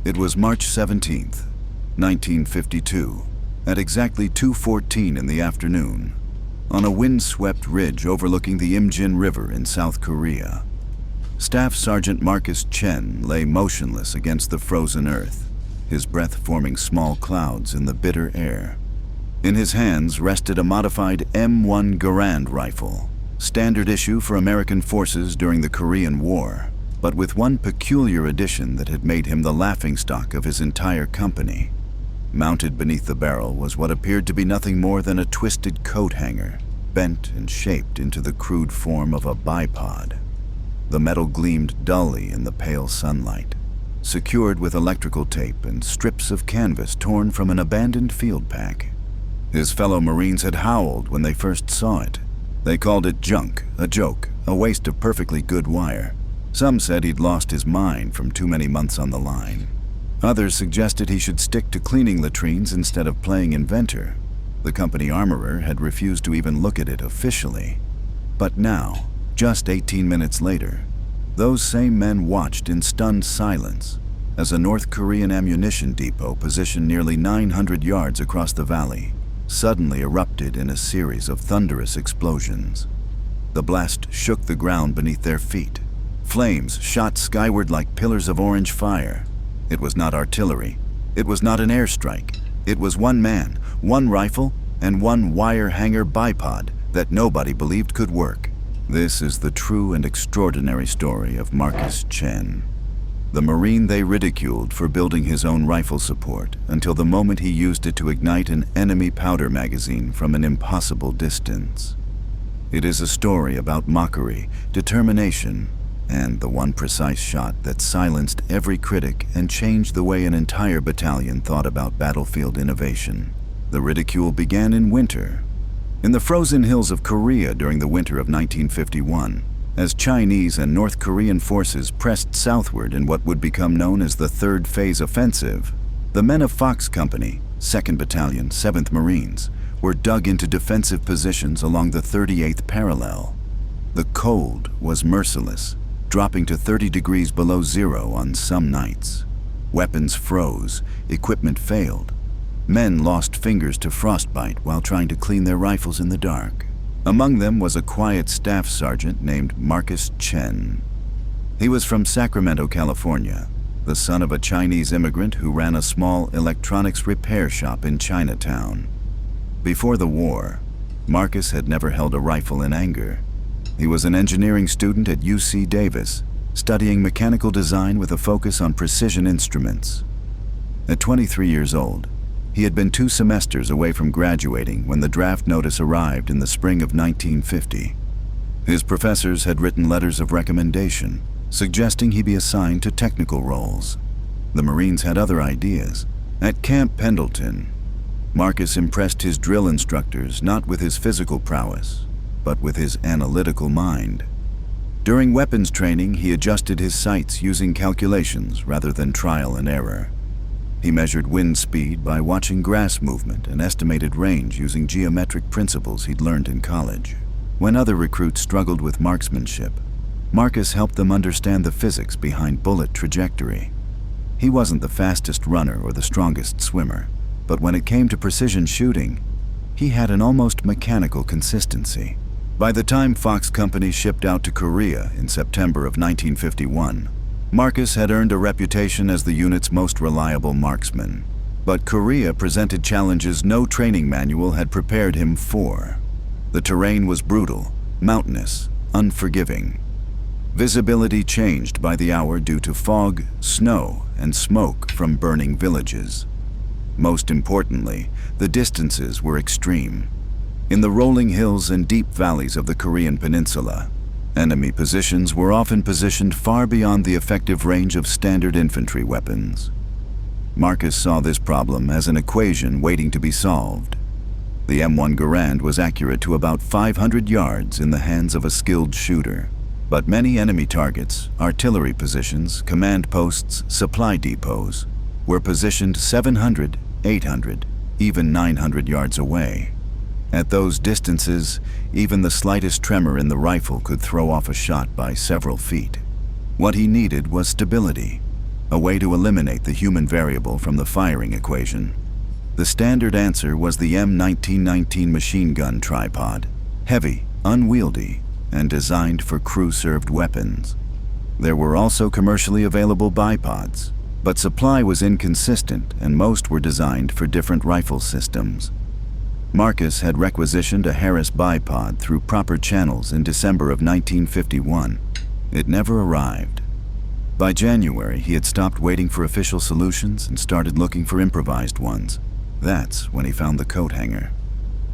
It was March 17th, 1952, at exactly 2:14 in the afternoon, on a wind-swept ridge overlooking the Imjin River in South Korea. Staff Sergeant Marcus Chen lay motionless against the frozen earth, his breath forming small clouds in the bitter air. In his hands rested a modified M1 Garand rifle, standard issue for American forces during the Korean War, but with one peculiar addition that had made him the laughingstock of his entire company. Mounted beneath the barrel was what appeared to be nothing more than a twisted coat hanger, bent and shaped into the crude form of a bipod. The metal gleamed dully in the pale sunlight, secured with electrical tape and strips of canvas torn from an abandoned field pack. His fellow Marines had howled when they first saw it. They called it junk, a joke, a waste of perfectly good wire. Some said he'd lost his mind from too many months on the line. Others suggested he should stick to cleaning latrines instead of playing inventor. The company armorer had refused to even look at it officially. But now, just 18 minutes later, those same men watched in stunned silence as a North Korean ammunition depot positioned nearly 900 yards across the valley suddenly erupted in a series of thunderous explosions. The blast shook the ground beneath their feet. Flames shot skyward like pillars of orange fire. It was not artillery. It was not an airstrike. It was one man, one rifle, and one wire hanger bipod that nobody believed could work. This is the true and extraordinary story of Marcus Chen, the Marine they ridiculed for building his own rifle support until the moment he used it to ignite an enemy powder magazine from an impossible distance. It is a story about mockery, determination, and the one precise shot that silenced every critic and changed the way an entire battalion thought about battlefield innovation. The ridicule began in winter, in the frozen hills of Korea during the winter of 1951, as Chinese and North Korean forces pressed southward in what would become known as the Third Phase Offensive. The men of Fox Company, 2nd Battalion, 7th Marines, were dug into defensive positions along the 38th parallel. The cold was merciless, dropping to 30 degrees below zero on some nights. Weapons froze, equipment failed. Men lost fingers to frostbite while trying to clean their rifles in the dark. Among them was a quiet staff sergeant named Marcus Chen. He was from Sacramento, California, the son of a Chinese immigrant who ran a small electronics repair shop in Chinatown. Before the war, Marcus had never held a rifle in anger. He was an engineering student at UC Davis, studying mechanical design with a focus on precision instruments. At 23 years old, he had been 2 semesters away from graduating when the draft notice arrived in the spring of 1950. His professors had written letters of recommendation, suggesting he be assigned to technical roles. The Marines had other ideas. At Camp Pendleton, Marcus impressed his drill instructors not with his physical prowess, but with his analytical mind. During weapons training, he adjusted his sights using calculations rather than trial and error. He measured wind speed by watching grass movement and estimated range using geometric principles he'd learned in college. When other recruits struggled with marksmanship, Marcus helped them understand the physics behind bullet trajectory. He wasn't the fastest runner or the strongest swimmer, but when it came to precision shooting, he had an almost mechanical consistency. By the time Fox Company shipped out to Korea in September of 1951, Marcus had earned a reputation as the unit's most reliable marksman. But Korea presented challenges no training manual had prepared him for. The terrain was brutal, mountainous, unforgiving. Visibility changed by the hour due to fog, snow, and smoke from burning villages. Most importantly, the distances were extreme. In the rolling hills and deep valleys of the Korean peninsula, enemy positions were often positioned far beyond the effective range of standard infantry weapons. Marcus saw this problem as an equation waiting to be solved. The M1 Garand was accurate to about 500 yards in the hands of a skilled shooter, but many enemy targets, artillery positions, command posts, supply depots, were positioned 700, 800, even 900 yards away. At those distances, even the slightest tremor in the rifle could throw off a shot by several feet. What he needed was stability. a way to eliminate the human variable from the firing equation. The standard answer was the M1919 machine gun tripod, heavy, unwieldy, and designed for crew-served weapons. There were also commercially available bipods, but supply was inconsistent and most were designed for different rifle systems. Marcus had requisitioned a Harris bipod through proper channels in December of 1951. It never arrived. By January, he had stopped waiting for official solutions and started looking for improvised ones. That's when he found the coat hanger.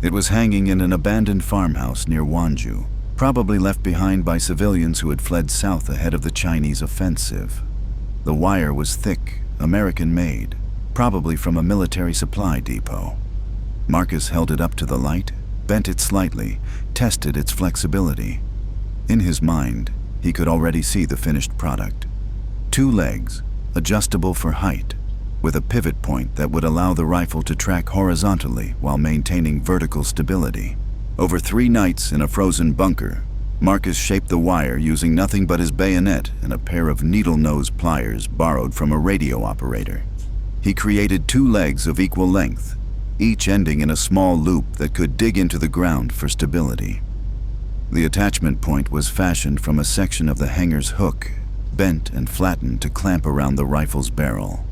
It was hanging in an abandoned farmhouse near Wanju, probably left behind by civilians who had fled south ahead of the Chinese offensive. The wire was thick, American-made, probably from a military supply depot. Marcus held it up to the light, bent it slightly, tested its flexibility. In his mind, he could already see the finished product. 2 legs, adjustable for height, with a pivot point that would allow the rifle to track horizontally while maintaining vertical stability. Over 3 nights in a frozen bunker, Marcus shaped the wire using nothing but his bayonet and a pair of needle-nose pliers borrowed from a radio operator. He created 2 legs of equal length, each ending in a small loop that could dig into the ground for stability. The attachment point was fashioned from a section of the hanger's hook, bent and flattened to clamp around the rifle's barrel.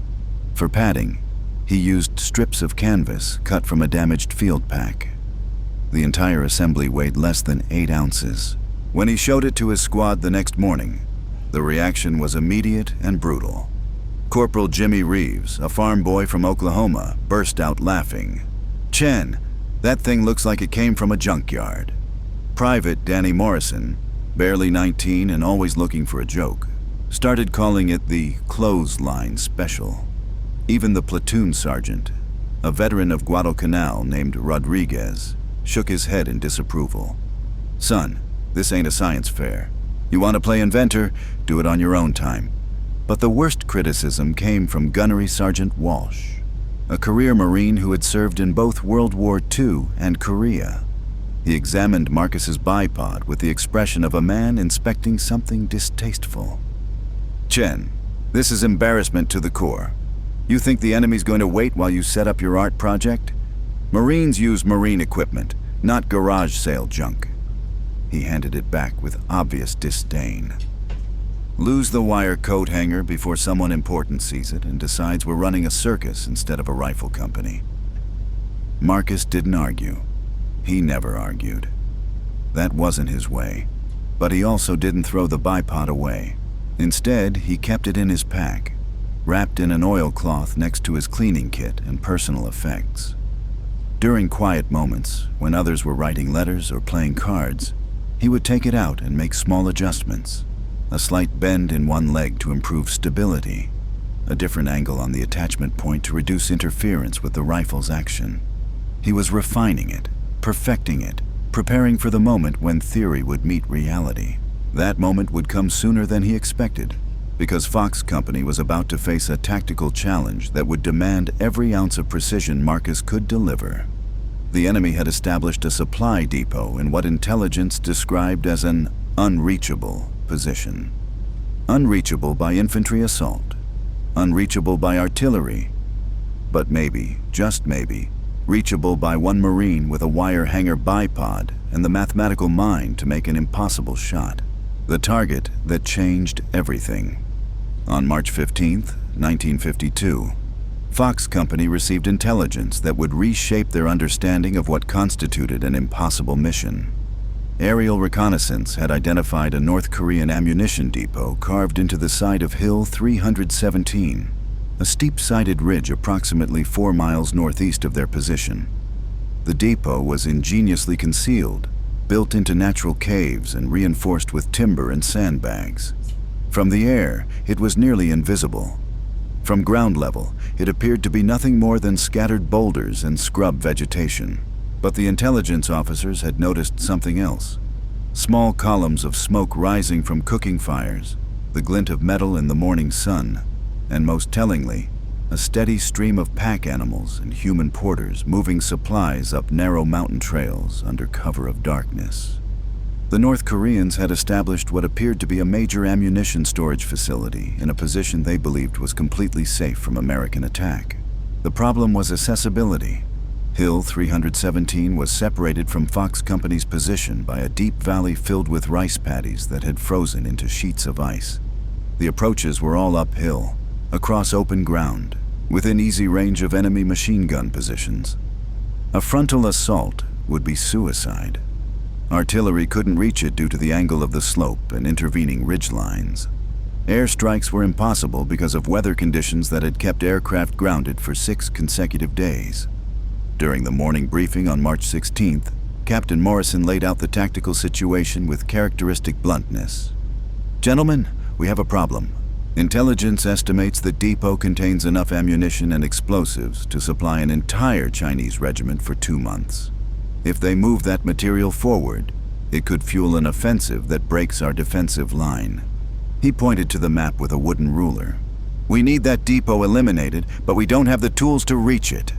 For padding, he used strips of canvas cut from a damaged field pack. The entire assembly weighed less than 8 ounces. When he showed it to his squad the next morning, the reaction was immediate and brutal. Corporal Jimmy Reeves, a farm boy from Oklahoma, burst out laughing. "Chen, that thing looks like it came from a junkyard." Private Danny Morrison, barely 19 and always looking for a joke, started calling it the clothesline special. Even the platoon sergeant, a veteran of Guadalcanal named Rodriguez, shook his head in disapproval. "Son, this ain't a science fair. You want to play inventor? Do it on your own time." But the worst criticism came from Gunnery Sergeant Walsh, a career Marine who had served in both World War II and Korea. He examined Marcus's bipod with the expression of a man inspecting something distasteful. "Chen, this is embarrassment to the Corps. You think the enemy's going to wait while you set up your art project? Marines use Marine equipment, not garage sale junk." He handed it back with obvious disdain. Lose the wire coat hanger before someone important sees it and decides we're running a circus instead of a rifle company. Marcus didn't argue. He never argued. That wasn't his way. But he also didn't throw the bipod away. Instead, he kept it in his pack, wrapped in an oilcloth next to his cleaning kit and personal effects. During quiet moments, when others were writing letters or playing cards, he would take it out and make small adjustments. A slight bend in one leg to improve stability, a different angle on the attachment point to reduce interference with the rifle's action. He was refining it, perfecting it, preparing for the moment when theory would meet reality. That moment would come sooner than he expected, because Fox Company was about to face a tactical challenge that would demand every ounce of precision Marcus could deliver. The enemy had established a supply depot in what intelligence described as an unreachable position. Unreachable by infantry assault, unreachable by artillery, but maybe, just maybe, reachable by one Marine with a wire hanger bipod and the mathematical mind to make an impossible shot. The target that changed everything. On March 15th, 1952, Fox Company received intelligence that would reshape their understanding of what constituted an impossible mission. Aerial reconnaissance had identified a North Korean ammunition depot carved into the side of Hill 317, a steep-sided ridge approximately 4 miles northeast of their position. The depot was ingeniously concealed, built into natural caves and reinforced with timber and sandbags. From the air, it was nearly invisible. From ground level, it appeared to be nothing more than scattered boulders and scrub vegetation. But the intelligence officers had noticed something else. Small columns of smoke rising from cooking fires, the glint of metal in the morning sun, and most tellingly, a steady stream of pack animals and human porters moving supplies up narrow mountain trails under cover of darkness. The North Koreans had established what appeared to be a major ammunition storage facility in a position they believed was completely safe from American attack. The problem was accessibility. Hill 317 was separated from Fox Company's position by a deep valley filled with rice paddies that had frozen into sheets of ice. The approaches were all uphill, across open ground, within easy range of enemy machine gun positions. A frontal assault would be suicide. Artillery couldn't reach it due to the angle of the slope and intervening ridge lines. Airstrikes were impossible because of weather conditions that had kept aircraft grounded for 6 consecutive days. During the morning briefing on March 16th, Captain Morrison laid out the tactical situation with characteristic bluntness. "Gentlemen, we have a problem. Intelligence estimates the depot contains enough ammunition and explosives to supply an entire Chinese regiment for 2 months. If they move that material forward, it could fuel an offensive that breaks our defensive line." He pointed to the map with a wooden ruler. "We need that depot eliminated, but we don't have the tools to reach it."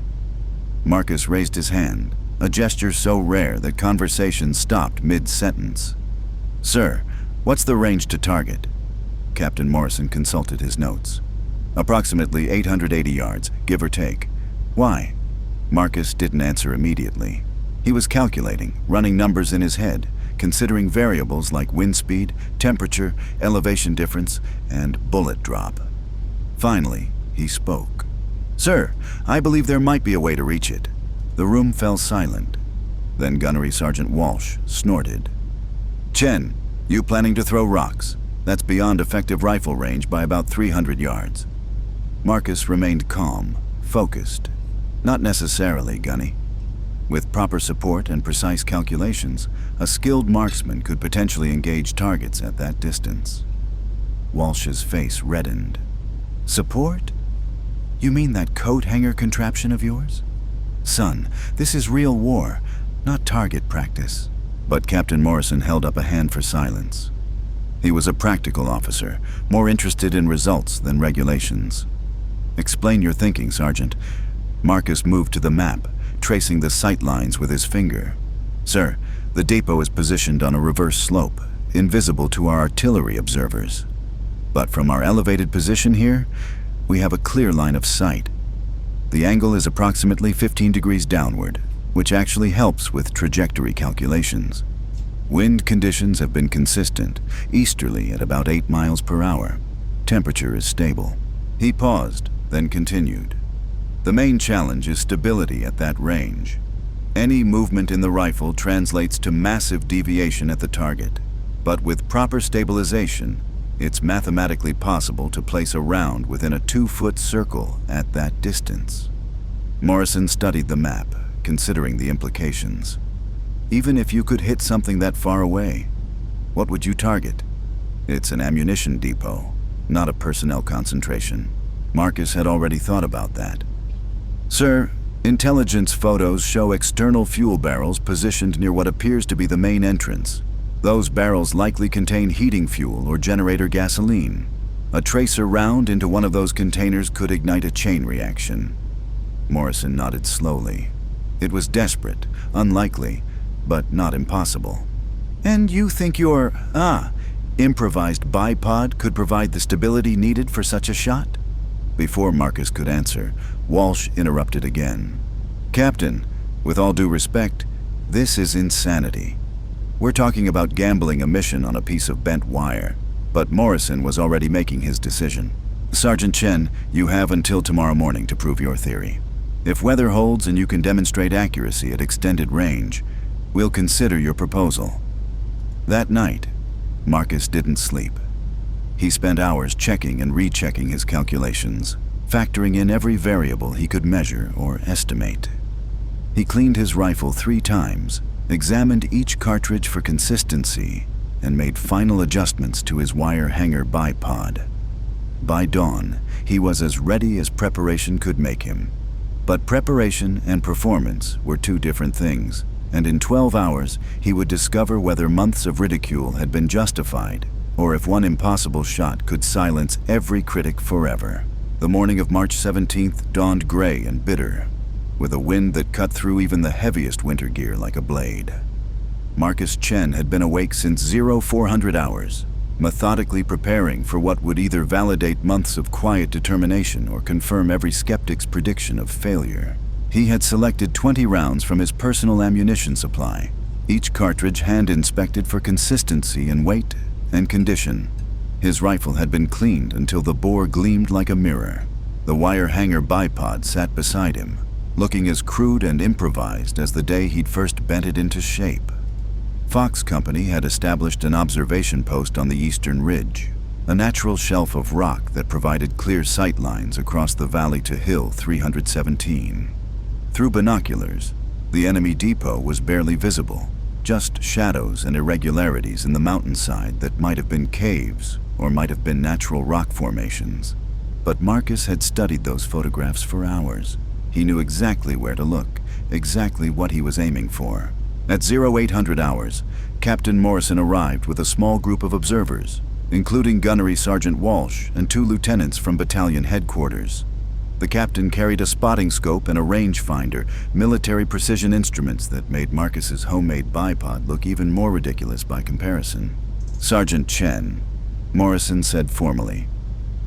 Marcus raised his hand, a gesture so rare that conversation stopped mid-sentence. "Sir, what's the range to target?" Captain Morrison consulted his notes. "Approximately 880 yards, give or take." "Why?" Marcus didn't answer immediately. He was calculating, running numbers in his head, considering variables like wind speed, temperature, elevation difference, and bullet drop. Finally, he spoke. "Sir, I believe there might be a way to reach it." The room fell silent. Then Gunnery Sergeant Walsh snorted. "Chen, you planning to throw rocks? That's beyond effective rifle range by about 300 yards. Marcus remained calm, focused. "Not necessarily, Gunny. With proper support and precise calculations, a skilled marksman could potentially engage targets at that distance." Walsh's face reddened. "Support? You mean that coat hanger contraption of yours? Son, this is real war, not target practice." But Captain Morrison held up a hand for silence. He was a practical officer, more interested in results than regulations. "Explain your thinking, Sergeant." Marcus moved to the map, tracing the sight lines with his finger. "Sir, the depot is positioned on a reverse slope, invisible to our artillery observers. But from our elevated position here, we have a clear line of sight. The angle is approximately 15 degrees downward, which actually helps with trajectory calculations. Wind conditions have been consistent, easterly at about 8 miles per hour. Temperature is stable." He paused, then continued. "The main challenge is stability at that range. Any movement in the rifle translates to massive deviation at the target, but with proper stabilization, it's mathematically possible to place a round within a 2-foot circle at that distance." Morrison studied the map, considering the implications. "Even if you could hit something that far away, what would you target?" "It's an ammunition depot, not a personnel concentration." Marcus had already thought about that. "Sir, intelligence photos show external fuel barrels positioned near what appears to be the main entrance. Those barrels likely contain heating fuel or generator gasoline. A tracer round into one of those containers could ignite a chain reaction." Morrison nodded slowly. It was desperate, unlikely, but not impossible. "And you think your, improvised bipod could provide the stability needed for such a shot?" Before Marcus could answer, Walsh interrupted again. "Captain, with all due respect, this is insanity. We're talking about gambling a mission on a piece of bent wire." But Morrison was already making his decision. "Sergeant Chen, you have until tomorrow morning to prove your theory. If weather holds and you can demonstrate accuracy at extended range, we'll consider your proposal." That night, Marcus didn't sleep. He spent hours checking and rechecking his calculations, factoring in every variable he could measure or estimate. He cleaned his rifle 3 times, examined each cartridge for consistency, and made final adjustments to his wire hanger bipod. By dawn, he was as ready as preparation could make him. But preparation and performance were 2 different things, and in 12 hours he would discover whether months of ridicule had been justified, or if one impossible shot could silence every critic forever. The morning of March 17th dawned gray and bitter, with a wind that cut through even the heaviest winter gear like a blade. Marcus Chen had been awake since 0400 hours, methodically preparing for what would either validate months of quiet determination or confirm every skeptic's prediction of failure. He had selected 20 rounds from his personal ammunition supply, each cartridge hand-inspected for consistency in weight and condition. His rifle had been cleaned until the bore gleamed like a mirror. The wire hanger bipod sat beside him, looking as crude and improvised as the day he'd first bent it into shape. Fox Company had established an observation post on the eastern ridge, a natural shelf of rock that provided clear sight lines across the valley to Hill 317. Through binoculars, the enemy depot was barely visible, just shadows and irregularities in the mountainside that might have been caves or might have been natural rock formations. But Marcus had studied those photographs for hours. He knew exactly where to look, exactly what he was aiming for. At 0800 hours, Captain Morrison arrived with a small group of observers, including Gunnery Sergeant Walsh and 2 lieutenants from battalion headquarters. The captain carried a spotting scope and a rangefinder, military precision instruments that made Marcus's homemade bipod look even more ridiculous by comparison. "Sergeant Chen," Morrison said formally,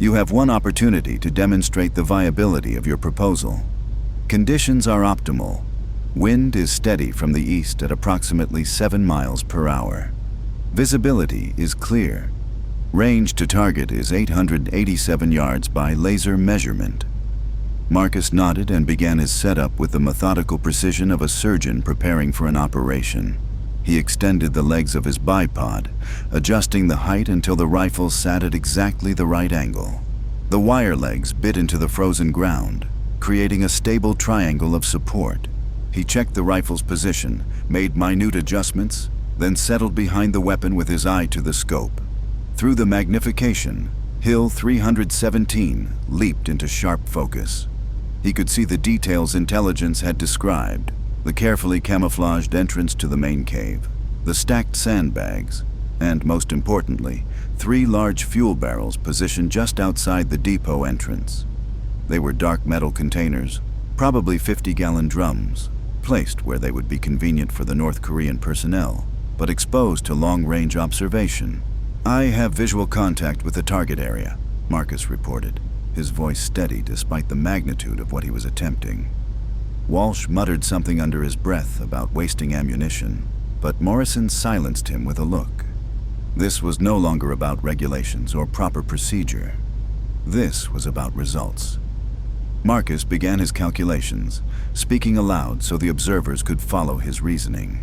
"you have one opportunity to demonstrate the viability of your proposal. Conditions are optimal. Wind is steady from the east at approximately 7 miles per hour. Visibility is clear. Range to target is 887 yards by laser measurement." Marcus nodded and began his setup with the methodical precision of a surgeon preparing for an operation. He extended the legs of his bipod, adjusting the height until the rifle sat at exactly the right angle. The wire legs bit into the frozen ground, creating a stable triangle of support. He checked the rifle's position, made minute adjustments, then settled behind the weapon with his eye to the scope. Through the magnification, Hill 317 leaped into sharp focus. He could see the details intelligence had described: the carefully camouflaged entrance to the main cave, the stacked sandbags, and most importantly, 3 large fuel barrels positioned just outside the depot entrance. They were dark metal containers, probably 50-gallon drums, placed where they would be convenient for the North Korean personnel, but exposed to long-range observation. "I have visual contact with the target area," Marcus reported, his voice steady despite the magnitude of what he was attempting. Walsh muttered something under his breath about wasting ammunition, but Morrison silenced him with a look. This was no longer about regulations or proper procedure. This was about results. Marcus began his calculations, speaking aloud so the observers could follow his reasoning.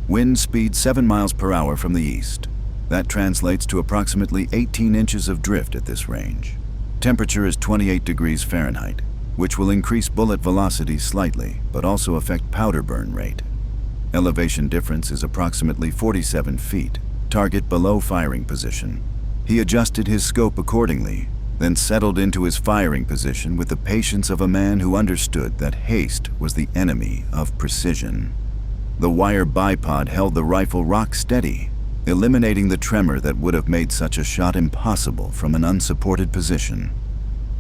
Wind speed 7 miles per hour from the east. That translates to approximately 18 inches of drift at this range. Temperature is 28 degrees Fahrenheit, which will increase bullet velocity slightly, but also affect powder burn rate. Elevation difference is approximately 47 feet, target below firing position. He adjusted his scope accordingly, then settled into his firing position with the patience of a man who understood that haste was the enemy of precision. The wire bipod held the rifle rock steady, eliminating the tremor that would have made such a shot impossible from an unsupported position.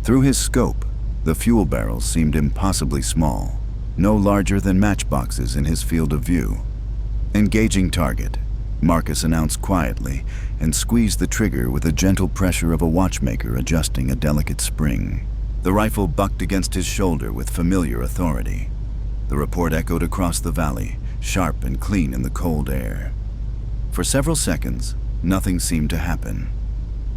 Through his scope, the fuel barrels seemed impossibly small, no larger than matchboxes in his field of view. "Engaging target," Marcus announced quietly and squeezed the trigger with the gentle pressure of a watchmaker adjusting a delicate spring. The rifle bucked against his shoulder with familiar authority. The report echoed across the valley, sharp and clean in the cold air. For several seconds, nothing seemed to happen.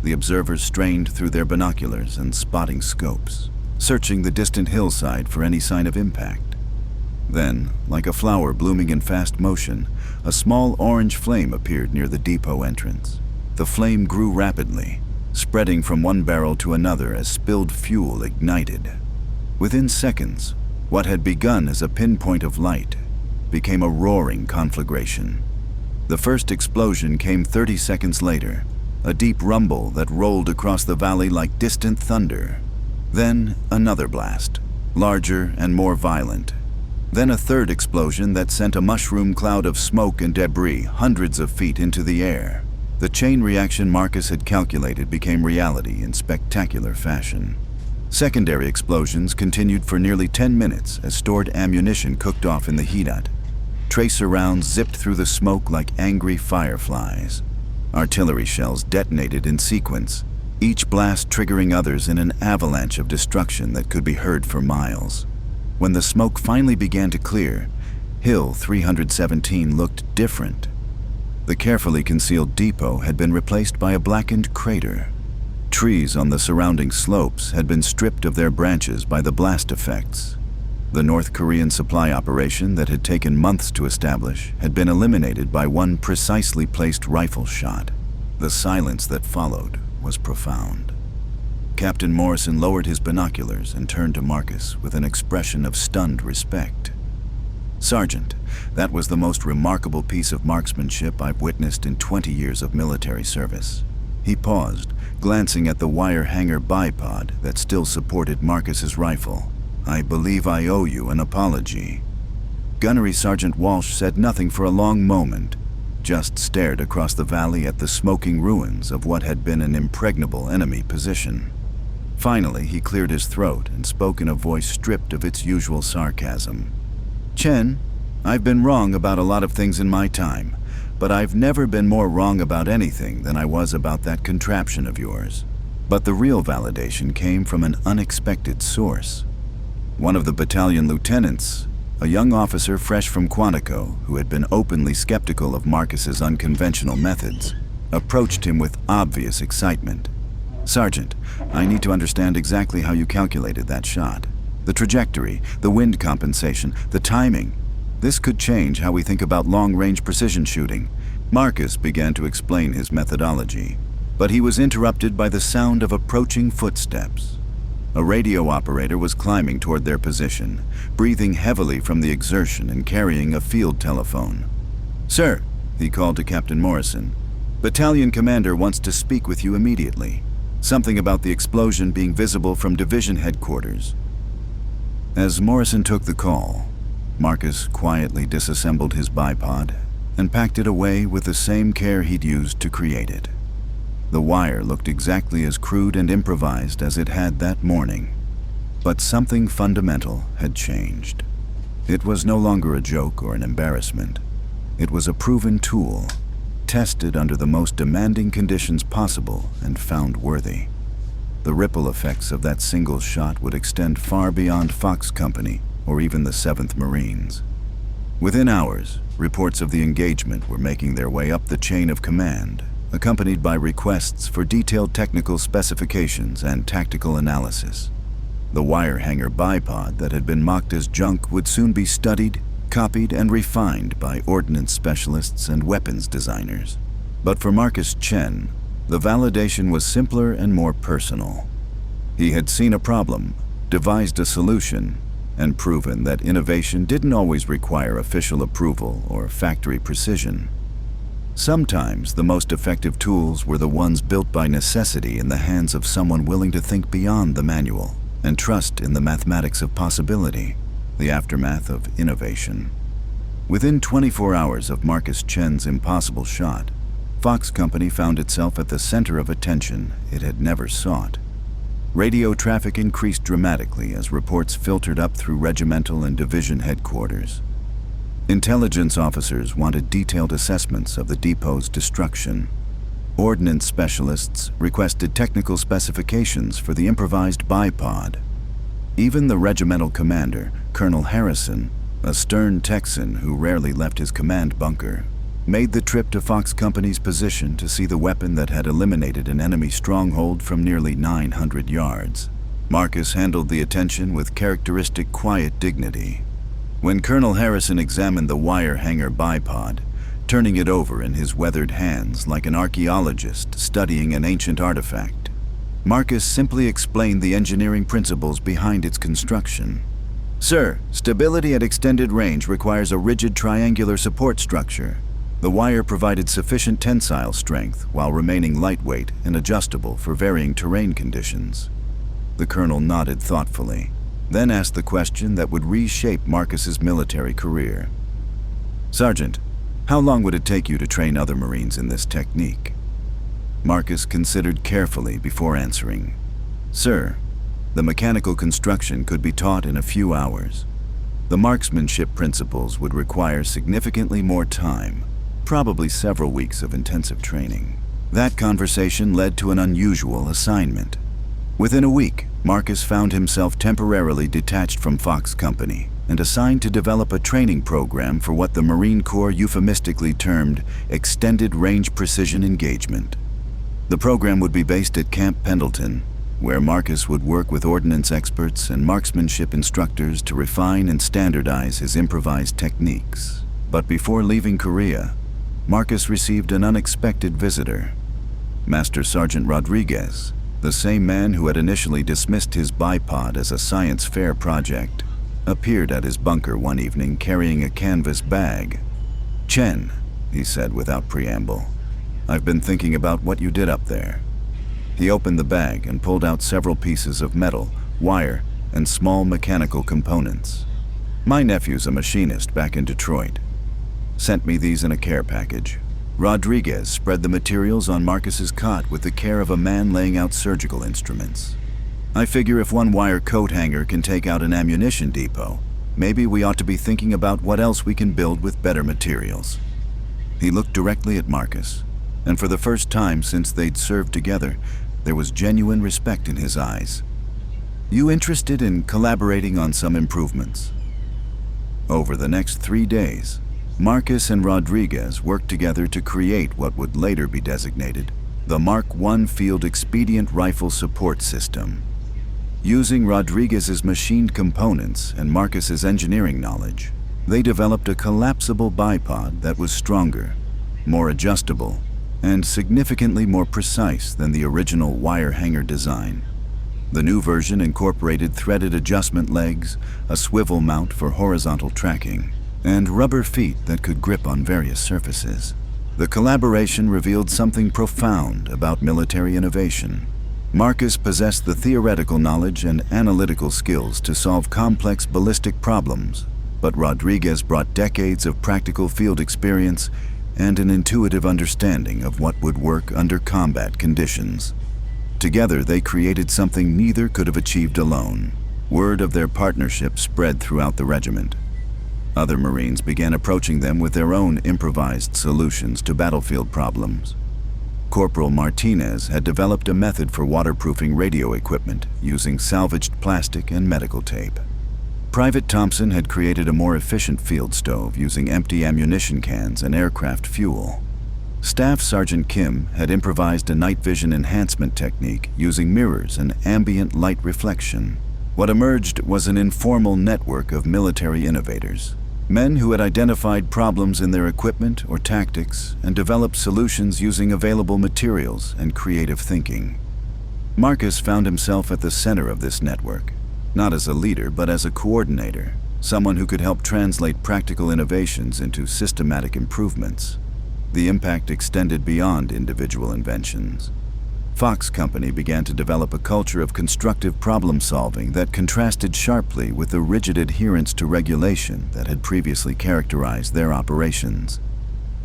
The observers strained through their binoculars and spotting scopes, searching the distant hillside for any sign of impact. Then, like a flower blooming in fast motion, a small orange flame appeared near the depot entrance. The flame grew rapidly, spreading from one barrel to another as spilled fuel ignited. Within seconds, what had begun as a pinpoint of light became a roaring conflagration. The first explosion came 30 seconds later, a deep rumble that rolled across the valley like distant thunder. Then another blast, larger and more violent. Then a third explosion that sent a mushroom cloud of smoke and debris hundreds of feet into the air. The chain reaction Marcus had calculated became reality in spectacular fashion. Secondary explosions continued for nearly 10 minutes as stored ammunition cooked off in the heat. Tracer rounds zipped through the smoke like angry fireflies. Artillery shells detonated in sequence, each blast triggering others in an avalanche of destruction that could be heard for miles. When the smoke finally began to clear, Hill 317 looked different. The carefully concealed depot had been replaced by a blackened crater. Trees on the surrounding slopes had been stripped of their branches by the blast effects. The North Korean supply operation that had taken months to establish had been eliminated by one precisely placed rifle shot. The silence that followed was profound. Captain Morrison lowered his binoculars and turned to Marcus with an expression of stunned respect. "Sergeant, that was the most remarkable piece of marksmanship I've witnessed in 20 years of military service." He paused, glancing at the wire hanger bipod that still supported Marcus's rifle. "I believe I owe you an apology." Gunnery Sergeant Walsh said nothing for a long moment, just stared across the valley at the smoking ruins of what had been an impregnable enemy position. Finally, he cleared his throat and spoke in a voice stripped of its usual sarcasm. "Chen, I've been wrong about a lot of things in my time, but I've never been more wrong about anything than I was about that contraption of yours. But the real validation came from an unexpected source. One of the battalion lieutenants, a young officer fresh from Quantico who had been openly skeptical of Marcus's unconventional methods, approached him with obvious excitement. "Sergeant, I need to understand exactly how you calculated that shot. The trajectory, the wind compensation, the timing. This could change how we think about long-range precision shooting." Marcus began to explain his methodology, but he was interrupted by the sound of approaching footsteps. A radio operator was climbing toward their position, breathing heavily from the exertion and carrying a field telephone. "Sir," he called to Captain Morrison, "Battalion Commander wants to speak with you immediately. Something about the explosion being visible from division headquarters." As Morrison took the call, Marcus quietly disassembled his bipod and packed it away with the same care he'd used to create it. The wire looked exactly as crude and improvised as it had that morning, but something fundamental had changed. It was no longer a joke or an embarrassment. It was a proven tool, tested under the most demanding conditions possible and found worthy. The ripple effects of that single shot would extend far beyond Fox Company or even the 7th Marines. Within hours, reports of the engagement were making their way up the chain of command, accompanied by requests for detailed technical specifications and tactical analysis. The wire hanger bipod that had been mocked as junk would soon be studied, copied, and refined by ordnance specialists and weapons designers. But for Marcus Chen, the validation was simpler and more personal. He had seen a problem, devised a solution, and proven that innovation didn't always require official approval or factory precision. Sometimes the most effective tools were the ones built by necessity in the hands of someone willing to think beyond the manual and trust in the mathematics of possibility, the aftermath of innovation. Within 24 hours of Marcus Chen's impossible shot, Fox Company found itself at the center of attention it had never sought. Radio traffic increased dramatically as reports filtered up through regimental and division headquarters. Intelligence officers wanted detailed assessments of the depot's destruction. Ordnance specialists requested technical specifications for the improvised bipod. Even the regimental commander, Colonel Harrison, a stern Texan who rarely left his command bunker, made the trip to Fox Company's position to see the weapon that had eliminated an enemy stronghold from nearly 900 yards. Marcus handled the attention with characteristic quiet dignity. When Colonel Harrison examined the wire hanger bipod, turning it over in his weathered hands like an archaeologist studying an ancient artifact, Marcus simply explained the engineering principles behind its construction. "Sir, stability at extended range requires a rigid triangular support structure. The wire provided sufficient tensile strength while remaining lightweight and adjustable for varying terrain conditions." The colonel nodded thoughtfully, then asked the question that would reshape Marcus's military career. "Sergeant, how long would it take you to train other Marines in this technique?" Marcus considered carefully before answering. "Sir, the mechanical construction could be taught in a few hours. The marksmanship principles would require significantly more time, probably several weeks of intensive training. That conversation led to an unusual assignment. Within a week, Marcus found himself temporarily detached from Fox Company and assigned to develop a training program for what the Marine Corps euphemistically termed Extended Range Precision Engagement. The program would be based at Camp Pendleton, where Marcus would work with ordnance experts and marksmanship instructors to refine and standardize his improvised techniques. But before leaving Korea, Marcus received an unexpected visitor. Master Sergeant Rodriguez, the same man who had initially dismissed his bipod as a science fair project, appeared at his bunker one evening carrying a canvas bag. "Chen," he said without preamble, "I've been thinking about what you did up there." He opened the bag and pulled out several pieces of metal, wire, and small mechanical components. "My nephew's a machinist back in Detroit. Sent me these in a care package." Rodriguez spread the materials on Marcus's cot with the care of a man laying out surgical instruments. "I figure if one wire coat hanger can take out an ammunition depot, maybe we ought to be thinking about what else we can build with better materials." He looked directly at Marcus, and for the first time since they'd served together, there was genuine respect in his eyes. "You interested in collaborating on some improvements?" Over the next 3 days, Marcus and Rodriguez worked together to create what would later be designated the Mark I Field Expedient Rifle Support System. Using Rodriguez's machined components and Marcus's engineering knowledge, they developed a collapsible bipod that was stronger, more adjustable, and significantly more precise than the original wire hanger design. The new version incorporated threaded adjustment legs, a swivel mount for horizontal tracking, and rubber feet that could grip on various surfaces. The collaboration revealed something profound about military innovation. Marcus possessed the theoretical knowledge and analytical skills to solve complex ballistic problems, but Rodriguez brought decades of practical field experience and an intuitive understanding of what would work under combat conditions. Together, they created something neither could have achieved alone. Word of their partnership spread throughout the regiment. Other Marines began approaching them with their own improvised solutions to battlefield problems. Corporal Martinez had developed a method for waterproofing radio equipment using salvaged plastic and medical tape. Private Thompson had created a more efficient field stove using empty ammunition cans and aircraft fuel. Staff Sergeant Kim had improvised a night vision enhancement technique using mirrors and ambient light reflection. What emerged was an informal network of military innovators, men who had identified problems in their equipment or tactics and developed solutions using available materials and creative thinking. Marcus found himself at the center of this network, not as a leader but as a coordinator, someone who could help translate practical innovations into systematic improvements. The impact extended beyond individual inventions. Fox Company began to develop a culture of constructive problem-solving that contrasted sharply with the rigid adherence to regulation that had previously characterized their operations.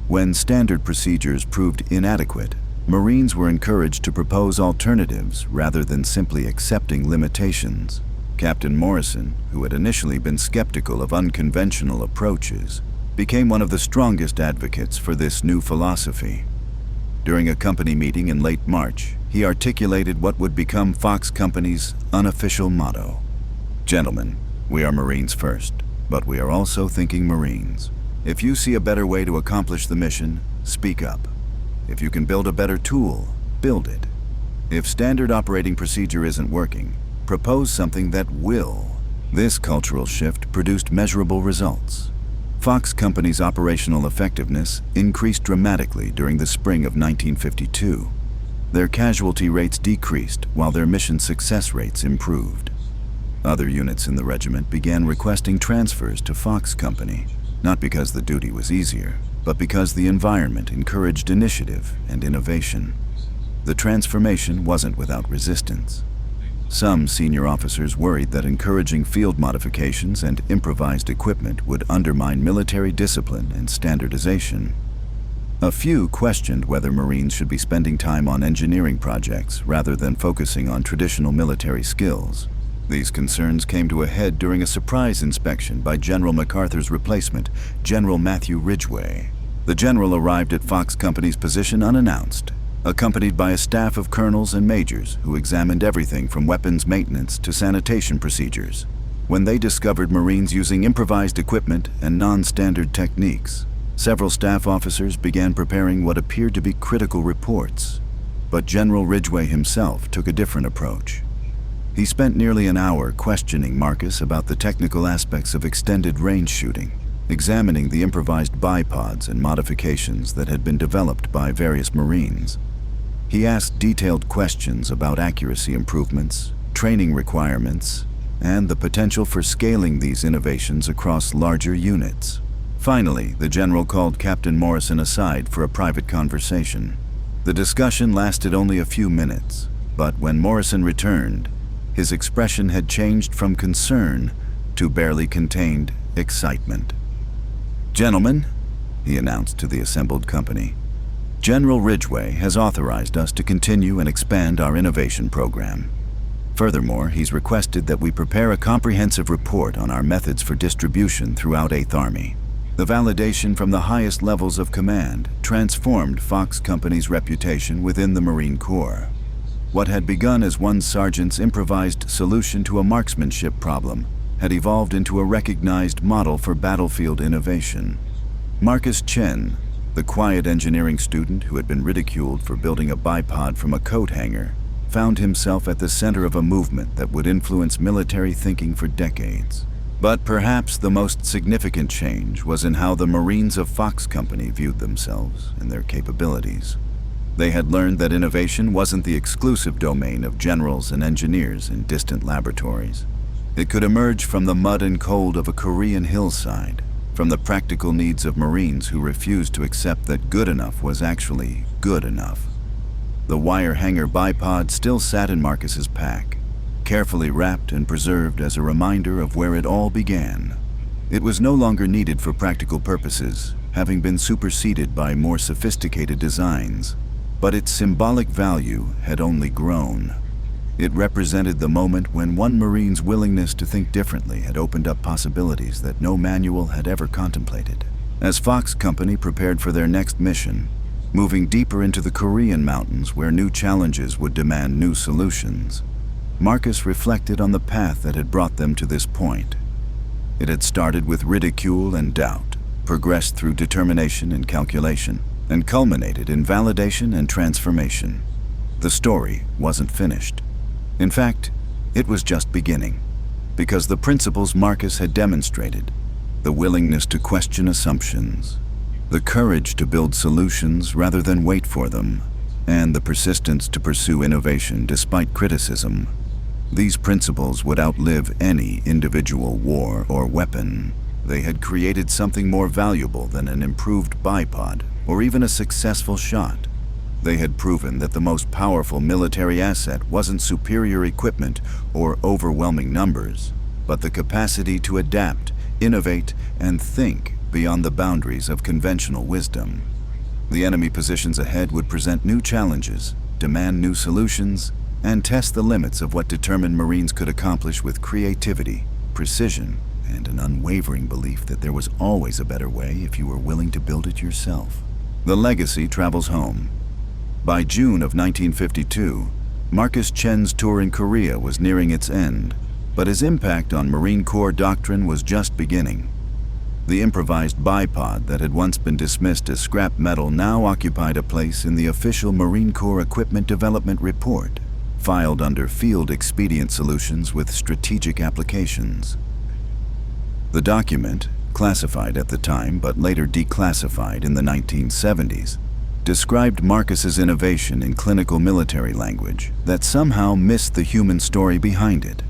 When standard procedures proved inadequate, Marines were encouraged to propose alternatives rather than simply accepting limitations. Captain Morrison, who had initially been skeptical of unconventional approaches, became one of the strongest advocates for this new philosophy. During a company meeting in late March, he articulated what would become Fox Company's unofficial motto. "Gentlemen, we are Marines first, but we are also thinking Marines. If you see a better way to accomplish the mission, speak up. If you can build a better tool, build it. If standard operating procedure isn't working, propose something that will." This cultural shift produced measurable results. Fox Company's operational effectiveness increased dramatically during the spring of 1952. Their casualty rates decreased while their mission success rates improved. Other units in the regiment began requesting transfers to Fox Company, not because the duty was easier, but because the environment encouraged initiative and innovation. The transformation wasn't without resistance. Some senior officers worried that encouraging field modifications and improvised equipment would undermine military discipline and standardization. A few questioned whether Marines should be spending time on engineering projects rather than focusing on traditional military skills. These concerns came to a head during a surprise inspection by General MacArthur's replacement, General Matthew Ridgway. The general arrived at Fox Company's position unannounced, accompanied by a staff of colonels and majors who examined everything from weapons maintenance to sanitation procedures. When they discovered Marines using improvised equipment and non-standard techniques, several staff officers began preparing what appeared to be critical reports. But General Ridgway himself took a different approach. He spent nearly an hour questioning Marcus about the technical aspects of extended range shooting, examining the improvised bipods and modifications that had been developed by various Marines. He asked detailed questions about accuracy improvements, training requirements, and the potential for scaling these innovations across larger units. Finally, the general called Captain Morrison aside for a private conversation. The discussion lasted only a few minutes, but when Morrison returned, his expression had changed from concern to barely contained excitement. "Gentlemen," he announced to the assembled company, "General Ridgway has authorized us to continue and expand our innovation program. Furthermore, he's requested that we prepare a comprehensive report on our methods for distribution throughout 8th Army." The validation from the highest levels of command transformed Fox Company's reputation within the Marine Corps. What had begun as one sergeant's improvised solution to a marksmanship problem had evolved into a recognized model for battlefield innovation. Marcus Chen, the quiet engineering student who had been ridiculed for building a bipod from a coat hanger, found himself at the center of a movement that would influence military thinking for decades. But perhaps the most significant change was in how the Marines of Fox Company viewed themselves and their capabilities. They had learned that innovation wasn't the exclusive domain of generals and engineers in distant laboratories. It could emerge from the mud and cold of a Korean hillside, from the practical needs of Marines who refused to accept that good enough was actually good enough. The wire hanger bipod still sat in Marcus's pack, carefully wrapped and preserved as a reminder of where it all began. It was no longer needed for practical purposes, having been superseded by more sophisticated designs, but its symbolic value had only grown. It represented the moment when one Marine's willingness to think differently had opened up possibilities that no manual had ever contemplated. As Fox Company prepared for their next mission, moving deeper into the Korean mountains where new challenges would demand new solutions, Marcus reflected on the path that had brought them to this point. It had started with ridicule and doubt, progressed through determination and calculation, and culminated in validation and transformation. The story wasn't finished. In fact, it was just beginning, because the principles Marcus had demonstrated, the willingness to question assumptions, the courage to build solutions rather than wait for them, and the persistence to pursue innovation despite criticism, these principles would outlive any individual war or weapon. They had created something more valuable than an improved bipod or even a successful shot. They had proven that the most powerful military asset wasn't superior equipment or overwhelming numbers, but the capacity to adapt, innovate, and think beyond the boundaries of conventional wisdom. The enemy positions ahead would present new challenges, demand new solutions, and test the limits of what determined Marines could accomplish with creativity, precision, and an unwavering belief that there was always a better way if you were willing to build it yourself. The legacy travels home. By June of 1952, Marcus Chen's tour in Korea was nearing its end, but his impact on Marine Corps doctrine was just beginning. The improvised bipod that had once been dismissed as scrap metal now occupied a place in the official Marine Corps Equipment Development Report, filed under Field Expedient Solutions with Strategic Applications. The document, classified at the time but later declassified in the 1970s, described Marcus's innovation in clinical military language that somehow missed the human story behind it.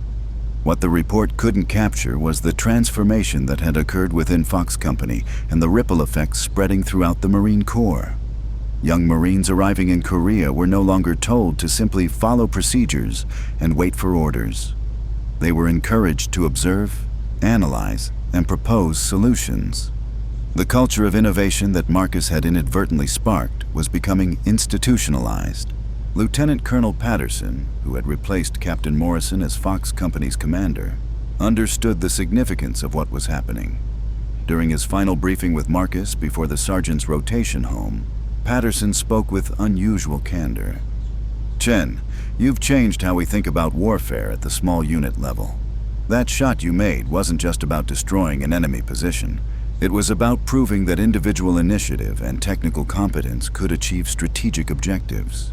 What the report couldn't capture was the transformation that had occurred within Fox Company and the ripple effects spreading throughout the Marine Corps. Young Marines arriving in Korea were no longer told to simply follow procedures and wait for orders. They were encouraged to observe, analyze, and propose solutions. The culture of innovation that Marcus had inadvertently sparked was becoming institutionalized. Lieutenant Colonel Patterson, who had replaced Captain Morrison as Fox Company's commander, understood the significance of what was happening. During his final briefing with Marcus before the sergeant's rotation home, Patterson spoke with unusual candor. "Chen, you've changed how we think about warfare at the small unit level. That shot you made wasn't just about destroying an enemy position. It was about proving that individual initiative and technical competence could achieve strategic objectives."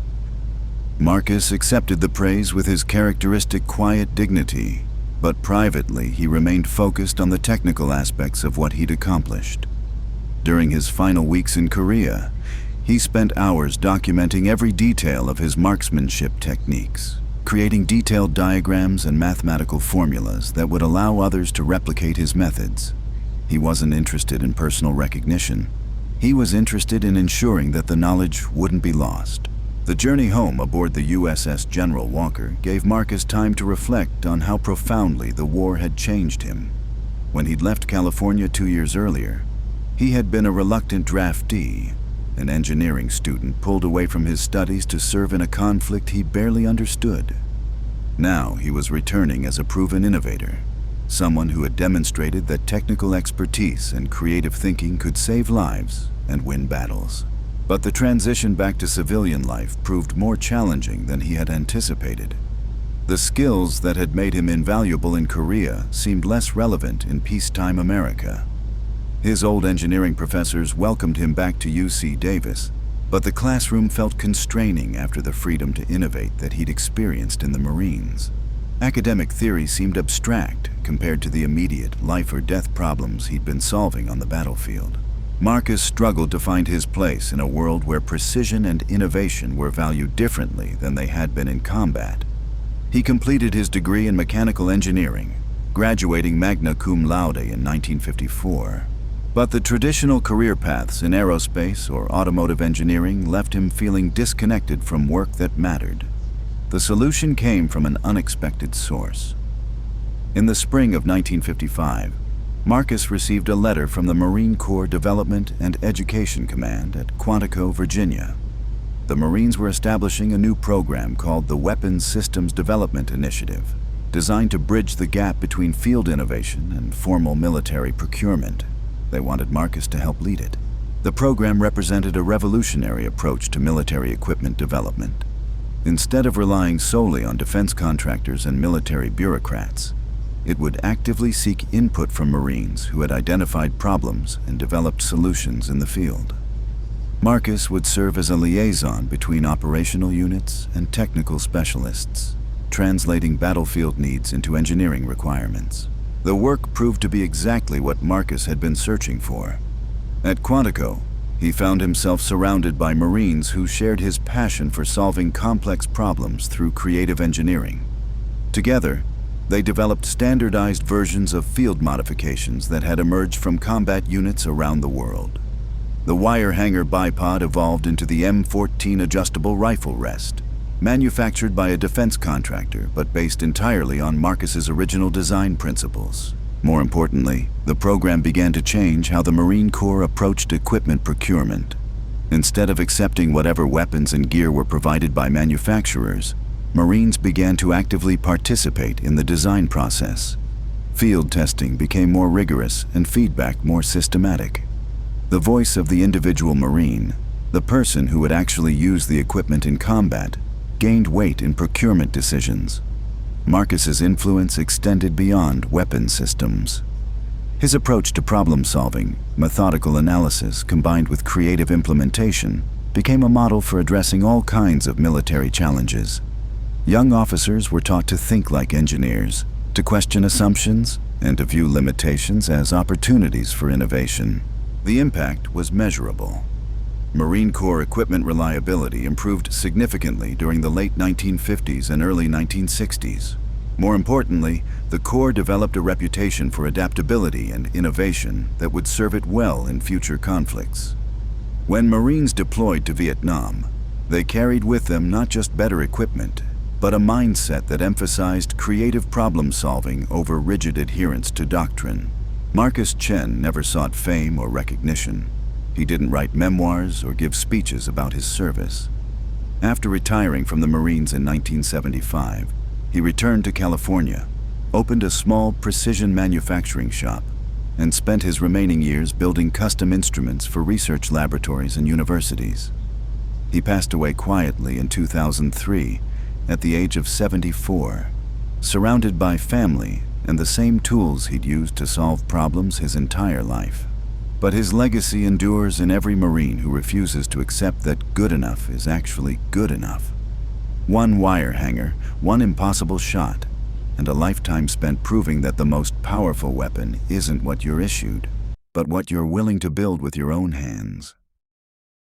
Marcus accepted the praise with his characteristic quiet dignity, but privately he remained focused on the technical aspects of what he'd accomplished. During his final weeks in Korea, he spent hours documenting every detail of his marksmanship techniques, creating detailed diagrams and mathematical formulas that would allow others to replicate his methods. He wasn't interested in personal recognition. He was interested in ensuring that the knowledge wouldn't be lost. The journey home aboard the USS General Walker gave Marcus time to reflect on how profoundly the war had changed him. When he'd left California 2 years earlier, he had been a reluctant draftee, an engineering student pulled away from his studies to serve in a conflict he barely understood. Now he was returning as a proven innovator, someone who had demonstrated that technical expertise and creative thinking could save lives and win battles. But the transition back to civilian life proved more challenging than he had anticipated. The skills that had made him invaluable in Korea seemed less relevant in peacetime America. His old engineering professors welcomed him back to UC Davis, but the classroom felt constraining after the freedom to innovate that he'd experienced in the Marines. Academic theory seemed abstract compared to the immediate life-or-death problems he'd been solving on the battlefield. Marcus struggled to find his place in a world where precision and innovation were valued differently than they had been in combat. He completed his degree in mechanical engineering, graduating magna cum laude in 1954. But the traditional career paths in aerospace or automotive engineering left him feeling disconnected from work that mattered. The solution came from an unexpected source. In the spring of 1955, Marcus received a letter from the Marine Corps Development and Education Command at Quantico, Virginia. The Marines were establishing a new program called the Weapons Systems Development Initiative, designed to bridge the gap between field innovation and formal military procurement. They wanted Marcus to help lead it. The program represented a revolutionary approach to military equipment development. Instead of relying solely on defense contractors and military bureaucrats, it would actively seek input from Marines who had identified problems and developed solutions in the field. Marcus would serve as a liaison between operational units and technical specialists, translating battlefield needs into engineering requirements. The work proved to be exactly what Marcus had been searching for. At Quantico, he found himself surrounded by Marines who shared his passion for solving complex problems through creative engineering. Together, they developed standardized versions of field modifications that had emerged from combat units around the world. The wire hanger bipod evolved into the M14 adjustable rifle rest, manufactured by a defense contractor but based entirely on Marcus's original design principles. More importantly, the program began to change how the Marine Corps approached equipment procurement. Instead of accepting whatever weapons and gear were provided by manufacturers, Marines began to actively participate in the design process. Field testing became more rigorous and feedback more systematic. The voice of the individual Marine, the person who would actually use the equipment in combat, gained weight in procurement decisions. Marcus's influence extended beyond weapon systems. His approach to problem solving, methodical analysis combined with creative implementation, became a model for addressing all kinds of military challenges. Young officers were taught to think like engineers, to question assumptions, and to view limitations as opportunities for innovation. The impact was measurable. Marine Corps equipment reliability improved significantly during the late 1950s and early 1960s. More importantly, the Corps developed a reputation for adaptability and innovation that would serve it well in future conflicts. When Marines deployed to Vietnam, they carried with them not just better equipment, but a mindset that emphasized creative problem-solving over rigid adherence to doctrine. Marcus Chen never sought fame or recognition. He didn't write memoirs or give speeches about his service. After retiring from the Marines in 1975, he returned to California, opened a small precision manufacturing shop, and spent his remaining years building custom instruments for research laboratories and universities. He passed away quietly in 2003 at the age of 74, surrounded by family and the same tools he'd used to solve problems his entire life. But his legacy endures in every Marine who refuses to accept that good enough is actually good enough. One wire hanger, one impossible shot, and a lifetime spent proving that the most powerful weapon isn't what you're issued, but what you're willing to build with your own hands.